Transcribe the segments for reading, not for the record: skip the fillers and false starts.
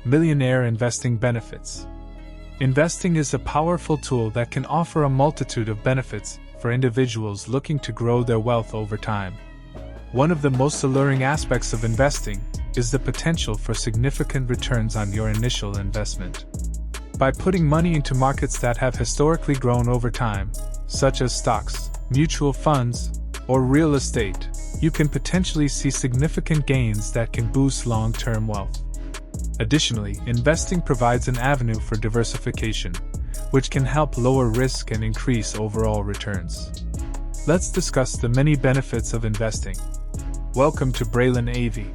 Millionaire investing benefits. Investing is a powerful tool that can offer a multitude of benefits for individuals looking to grow their wealth over time. One of the most alluring aspects of investing is the potential for significant returns on your initial investment. By putting money into markets that have historically grown over time, such as stocks, mutual funds, or real estate, you can potentially see significant gains that can boost long-term wealth. Additionally, investing provides an avenue for diversification, which can help lower risk and increase overall returns. Let's discuss the many benefits of investing. Welcome to Braylen AV.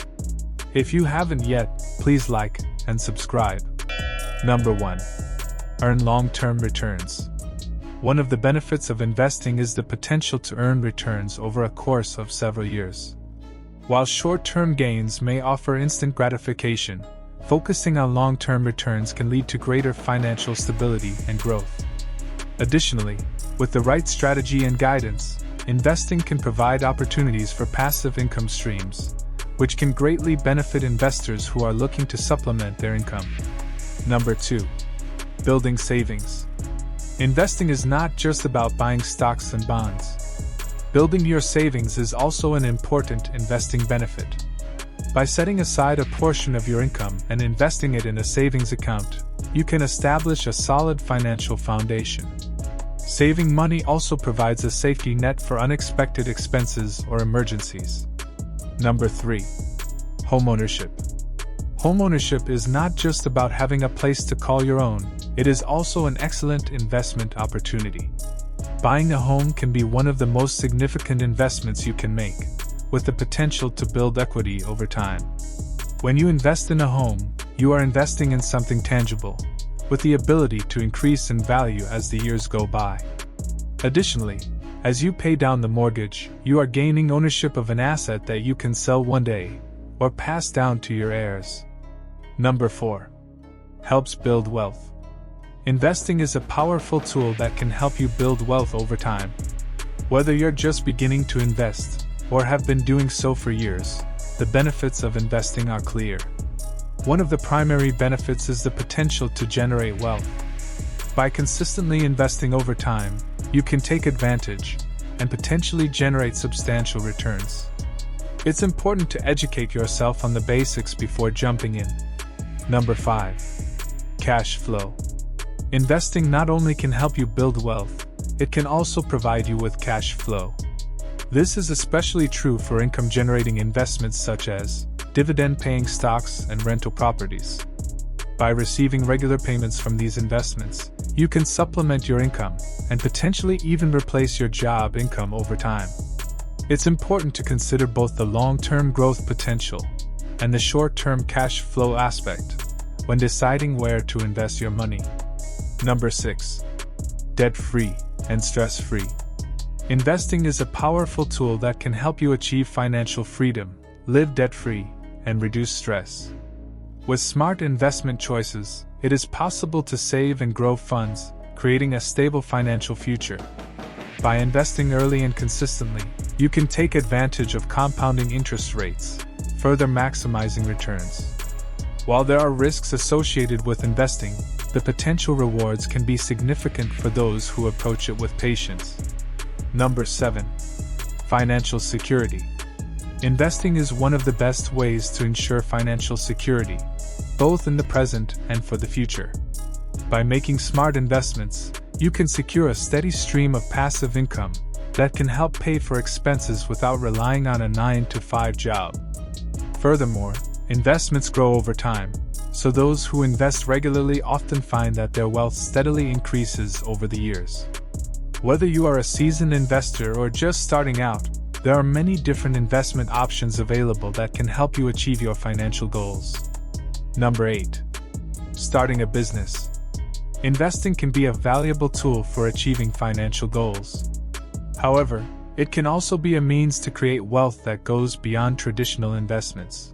If you haven't yet, please like and subscribe. Number 1. Earn long-term returns. One of the benefits of investing is the potential to earn returns over a course of several years. While short-term gains may offer instant gratification, focusing on long-term returns can lead to greater financial stability and growth. Additionally, with the right strategy and guidance, investing can provide opportunities for passive income streams, which can greatly benefit investors who are looking to supplement their income. Number 2. Building savings. Investing is not just about buying stocks and bonds. Building your savings is also an important investing benefit. By setting aside a portion of your income and investing it in a savings account, you can establish a solid financial foundation. Saving money also provides a safety net for unexpected expenses or emergencies. Number 3. Homeownership. Homeownership is not just about having a place to call your own, it is also an excellent investment opportunity. Buying a home can be one of the most significant investments you can make, with the potential to build equity over time. When you invest in a home, you are investing in something tangible, with the ability to increase in value as the years go by. Additionally, as you pay down the mortgage, you are gaining ownership of an asset that you can sell one day, or pass down to your heirs. Number 4. Helps build wealth. Investing is a powerful tool that can help you build wealth over time. Whether you're just beginning to invest, or have been doing so for years, the benefits of investing are clear. One of the primary benefits is the potential to generate wealth. By consistently investing over time, you can take advantage and potentially generate substantial returns. It's important to educate yourself on the basics before jumping in. Number 5. Cash flow. Investing not only can help you build wealth, it can also provide you with cash flow. This is especially true for income-generating investments such as dividend-paying stocks and rental properties. By receiving regular payments from these investments, you can supplement your income and potentially even replace your job income over time. It's important to consider both the long-term growth potential and the short-term cash flow aspect when deciding where to invest your money. Number 6. Debt-free and stress-free. Investing is a powerful tool that can help you achieve financial freedom, live debt-free, and reduce stress. With smart investment choices, it is possible to save and grow funds, creating a stable financial future. By investing early and consistently, you can take advantage of compounding interest rates, further maximizing returns. While there are risks associated with investing, the potential rewards can be significant for those who approach it with patience. Number 7. Financial security. Investing is one of the best ways to ensure financial security, both in the present and for the future. By making smart investments, you can secure a steady stream of passive income that can help pay for expenses without relying on a 9-to-5 job. Furthermore, investments grow over time, so those who invest regularly often find that their wealth steadily increases over the years. Whether you are a seasoned investor or just starting out, there are many different investment options available that can help you achieve your financial goals. Number 8. Starting a business. Investing can be a valuable tool for achieving financial goals. However, it can also be a means to create wealth that goes beyond traditional investments.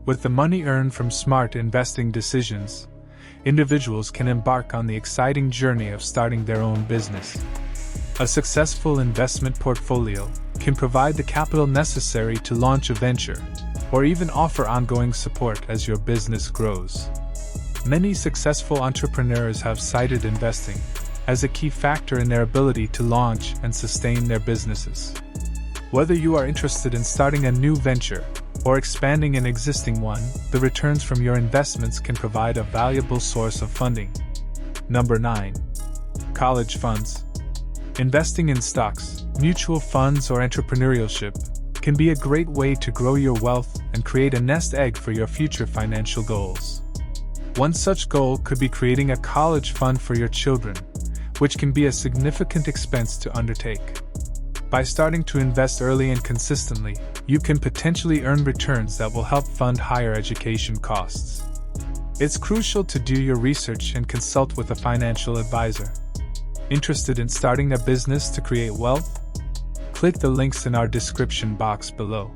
With the money earned from smart investing decisions, individuals can embark on the exciting journey of starting their own business. A successful investment portfolio can provide the capital necessary to launch a venture, or even offer ongoing support as your business grows. Many successful entrepreneurs have cited investing as a key factor in their ability to launch and sustain their businesses. Whether you are interested in starting a new venture or expanding an existing one, the returns from your investments can provide a valuable source of funding. Number 9. College funds. Investing in stocks, mutual funds, or entrepreneurship can be a great way to grow your wealth and create a nest egg for your future financial goals. One such goal could be creating a college fund for your children, which can be a significant expense to undertake. By starting to invest early and consistently, you can potentially earn returns that will help fund higher education costs. It's crucial to do your research and consult with a financial advisor. Interested in starting a business to create wealth? Click the links in our description box below.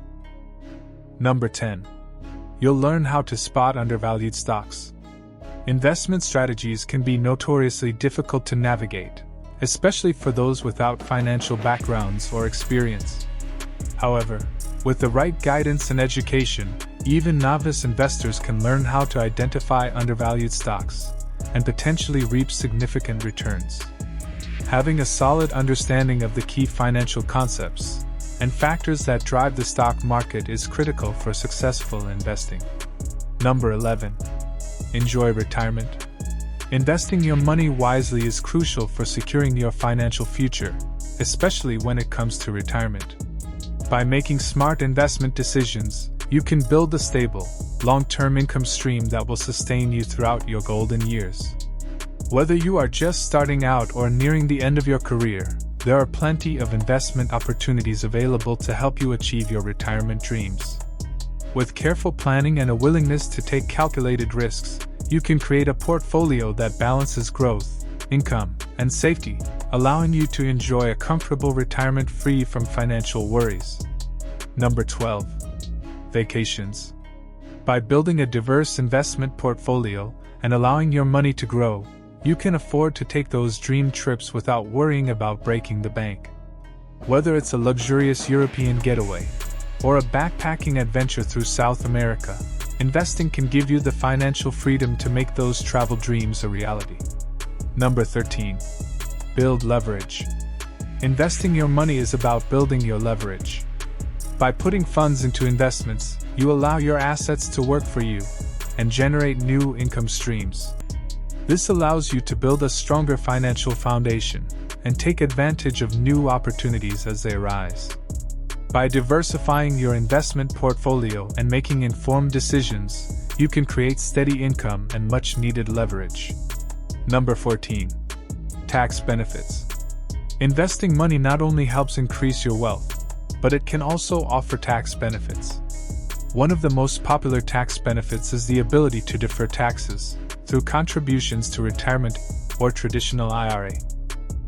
Number 10. You'll learn how to spot undervalued stocks. Investment strategies can be notoriously difficult to navigate, especially for those without financial backgrounds or experience. However, with the right guidance and education, even novice investors can learn how to identify undervalued stocks and potentially reap significant returns. Having a solid understanding of the key financial concepts and factors that drive the stock market is critical for successful investing. Number 11. Enjoy retirement. Investing your money wisely is crucial for securing your financial future, especially when it comes to retirement. By making smart investment decisions, you can build a stable, long-term income stream that will sustain you throughout your golden years. Whether you are just starting out or nearing the end of your career, there are plenty of investment opportunities available to help you achieve your retirement dreams. With careful planning and a willingness to take calculated risks, you can create a portfolio that balances growth, income, and safety, allowing you to enjoy a comfortable retirement free from financial worries. Number 12. Vacations. By building a diverse investment portfolio and allowing your money to grow, you can afford to take those dream trips without worrying about breaking the bank. Whether it's a luxurious European getaway or a backpacking adventure through South America, investing can give you the financial freedom to make those travel dreams a reality. Number 13. Build leverage. Investing your money is about building your leverage. By putting funds into investments, you allow your assets to work for you and generate new income streams. This allows you to build a stronger financial foundation and take advantage of new opportunities as they arise. By diversifying your investment portfolio and making informed decisions, you can create steady income and much-needed leverage. Number 14. Tax benefits. Investing money not only helps increase your wealth, but it can also offer tax benefits. One of the most popular tax benefits is the ability to defer taxes through contributions to retirement or traditional IRA.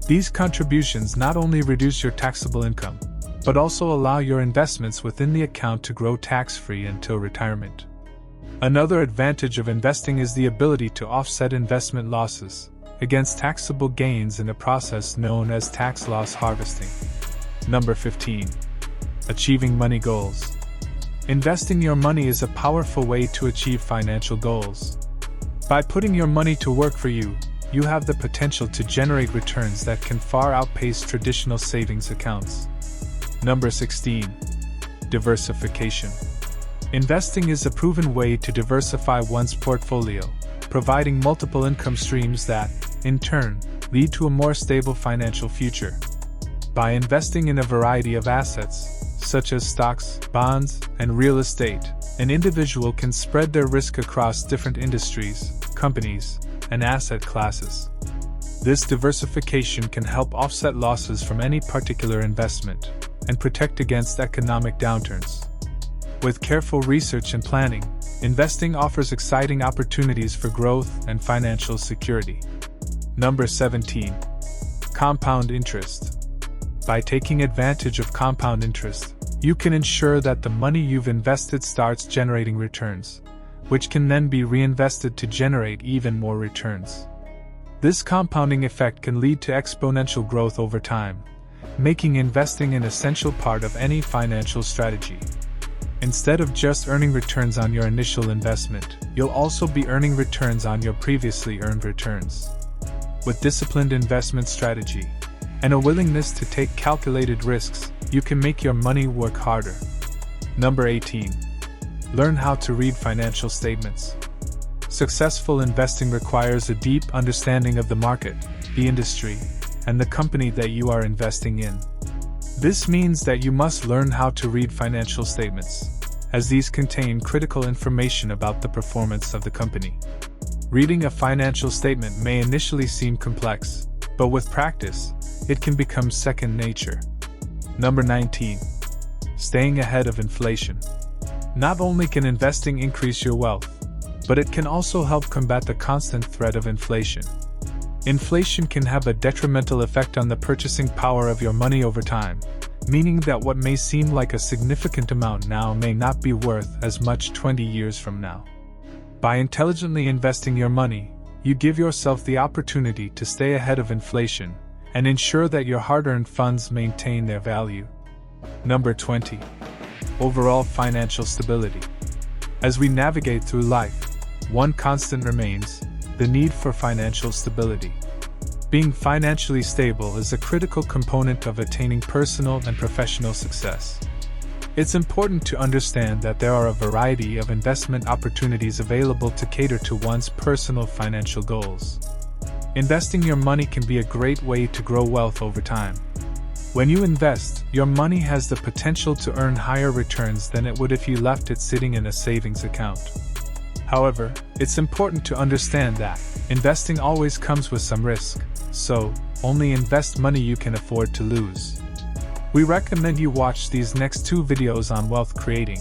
These contributions not only reduce your taxable income, but also allow your investments within the account to grow tax-free until retirement. Another advantage of investing is the ability to offset investment losses against taxable gains in a process known as tax loss harvesting. Number 15. Achieving money goals. Investing your money is a powerful way to achieve financial goals. By putting your money to work for you, you have the potential to generate returns that can far outpace traditional savings accounts. Number 16. Diversification. Investing is a proven way to diversify one's portfolio, providing multiple income streams that, in turn, lead to a more stable financial future. By investing in a variety of assets, such as stocks, bonds, and real estate, an individual can spread their risk across different industries, companies, and asset classes. This diversification can help offset losses from any particular investment and protect against economic downturns. With careful research and planning, investing offers exciting opportunities for growth and financial security. Number 17. Compound interest. By taking advantage of compound interest, you can ensure that the money you've invested starts generating returns, which can then be reinvested to generate even more returns. This compounding effect can lead to exponential growth over time, making investing an essential part of any financial strategy. Instead of just earning returns on your initial investment, you'll also be earning returns on your previously earned returns. With disciplined investment strategy and a willingness to take calculated risks, you can make your money work harder. Number 18. Learn how to read financial statements. Successful investing requires a deep understanding of the market, the industry, and the company that you are investing in. This means that you must learn how to read financial statements, as these contain critical information about the performance of the company. Reading a financial statement may initially seem complex, but with practice, it can become second nature. Number 19. Staying ahead of inflation. Not only can investing increase your wealth, but it can also help combat the constant threat of inflation. Inflation can have a detrimental effect on the purchasing power of your money over time, meaning that what may seem like a significant amount now may not be worth as much 20 years from now. By intelligently investing your money, you give yourself the opportunity to stay ahead of inflation and ensure that your hard-earned funds maintain their value. Number 20. Overall financial stability. As we navigate through life, one constant remains: the need for financial stability. Being financially stable is a critical component of attaining personal and professional success. It's important to understand that there are a variety of investment opportunities available to cater to one's personal financial goals. Investing your money can be a great way to grow wealth over time. When you invest, your money has the potential to earn higher returns than it would if you left it sitting in a savings account. However, it's important to understand that investing always comes with some risk, so only invest money you can afford to lose. We recommend you watch these next 2 videos on wealth creating,